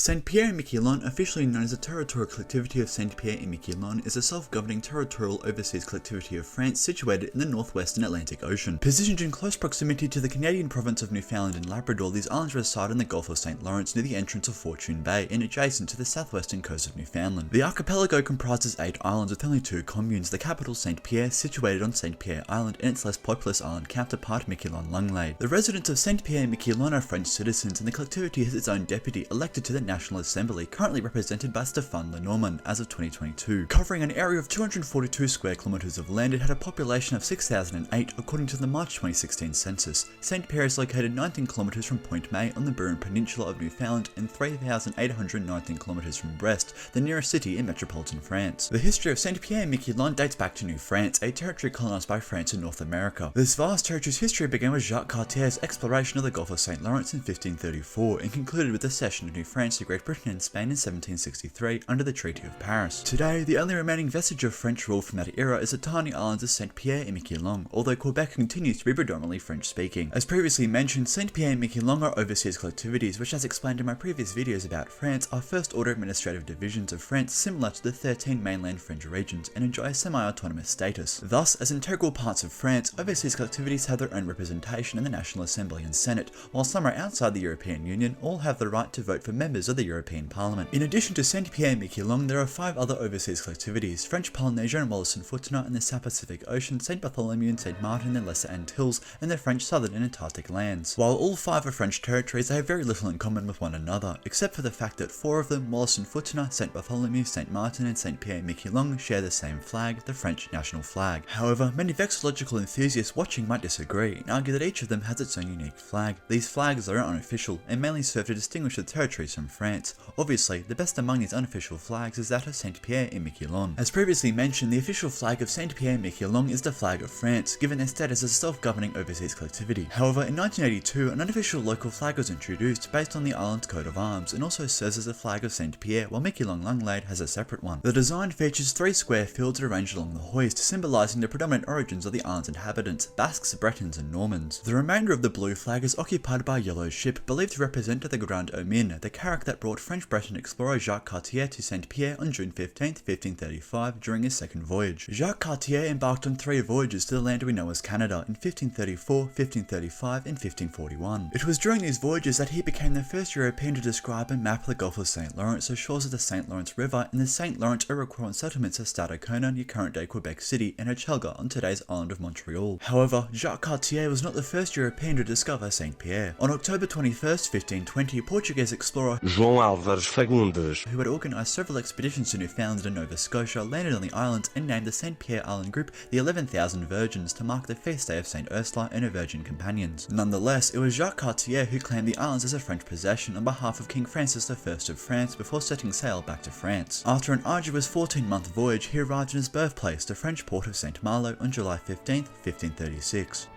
Saint Pierre and Miquelon, officially known as the Territorial Collectivity of Saint Pierre and Miquelon, is a self-governing territorial overseas collectivity of France situated in the northwestern Atlantic Ocean. Positioned in close proximity to the Canadian province of Newfoundland and Labrador, these islands reside in the Gulf of St. Lawrence near the entrance of Fortune Bay and adjacent to the southwestern coast of Newfoundland. The archipelago comprises 8 islands with only 2 communes, the capital Saint Pierre, situated on Saint Pierre Island, and its less populous island counterpart Miquelon-Langlade. The residents of Saint Pierre and Miquelon are French citizens, and the collectivity has its own deputy elected to the National Assembly, currently represented by Stéphane Lenormand as of 2022. Covering an area of 242 square kilometres of land, it had a population of 6,008 according to the March 2016 census. Saint Pierre is located 19 kilometres from Point May on the Burin Peninsula of Newfoundland and 3,819 kilometres from Brest, the nearest city in metropolitan France. The history of Saint Pierre and Miquelon dates back to New France, a territory colonised by France in North America. This vast territory's history began with Jacques Cartier's exploration of the Gulf of St. Lawrence in 1534 and concluded with the cession of New France to Great Britain and Spain in 1763 under the Treaty of Paris. Today, the only remaining vestige of French rule from that era is the tiny islands of Saint Pierre and Miquelon, although Quebec continues to be predominantly French-speaking. As previously mentioned, Saint Pierre and Miquelon are overseas collectivities which, as explained in my previous videos about France, are first-order administrative divisions of France similar to the 13 mainland French regions and enjoy a semi-autonomous status. Thus, as integral parts of France, overseas collectivities have their own representation in the National Assembly and Senate, while some are outside the European Union, all have the right to vote for members of the European Parliament. In addition to Saint Pierre and Miquelon, there are 5 other overseas collectivities: French Polynesia and Wallis and Futuna in the South Pacific Ocean, St. Bartholomew and St. Martin in the Lesser Antilles, and the French Southern and Antarctic lands. While all 5 are French territories, they have very little in common with one another, except for the fact that 4 of them, Wallis and Futuna, St. Bartholomew, St. Martin, and Saint Pierre and Miquelon, share the same flag, the French national flag. However, many vexillological enthusiasts watching might disagree and argue that each of them has its own unique flag. These flags are unofficial and mainly serve to distinguish the territories from France. Obviously, the best among these unofficial flags is that of Saint Pierre and Miquelon. As previously mentioned, the official flag of Saint Pierre and Miquelon is the flag of France, given their status as a self-governing overseas collectivity. However, in 1982, an unofficial local flag was introduced based on the island's coat of arms and also serves as the flag of Saint Pierre, while Miquelon-Langlade has a separate one. The design features 3 square fields arranged along the hoist, symbolising the predominant origins of the island's inhabitants: Basques, Bretons, and Normans. The remainder of the blue flag is occupied by a yellow ship, believed to represent the Grand Omin, the carrack that brought French-Breton explorer Jacques Cartier to Saint Pierre on June 15, 1535, during his second voyage. Jacques Cartier embarked on 3 voyages to the land we know as Canada in 1534, 1535, and 1541. It was during these voyages that he became the first European to describe and map the Gulf of St. Lawrence, the shores of the St. Lawrence River, and the St. Lawrence Iroquois settlements of Stadacona near current-day Quebec City and Hochelaga on today's island of Montreal. However, Jacques Cartier was not the first European to discover Saint Pierre. On October 21st, 1520, Portuguese explorer João Álvares Fagundes, who had organised several expeditions to Newfoundland and Nova Scotia, landed on the islands and named the Saint Pierre Island group the 11,000 Virgins to mark the feast day of Saint Ursula and her virgin companions. Nonetheless, it was Jacques Cartier who claimed the islands as a French possession on behalf of King Francis I of France before setting sail back to France. After an arduous 14-month voyage, he arrived in his birthplace, the French port of Saint Malo, on July 15, 1536.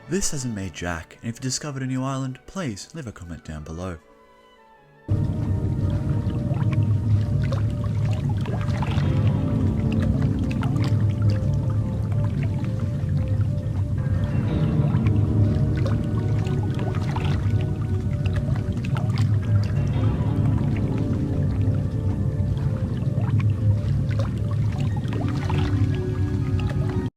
This hasn't made Jack, and if you discovered a new island, please leave a comment down below.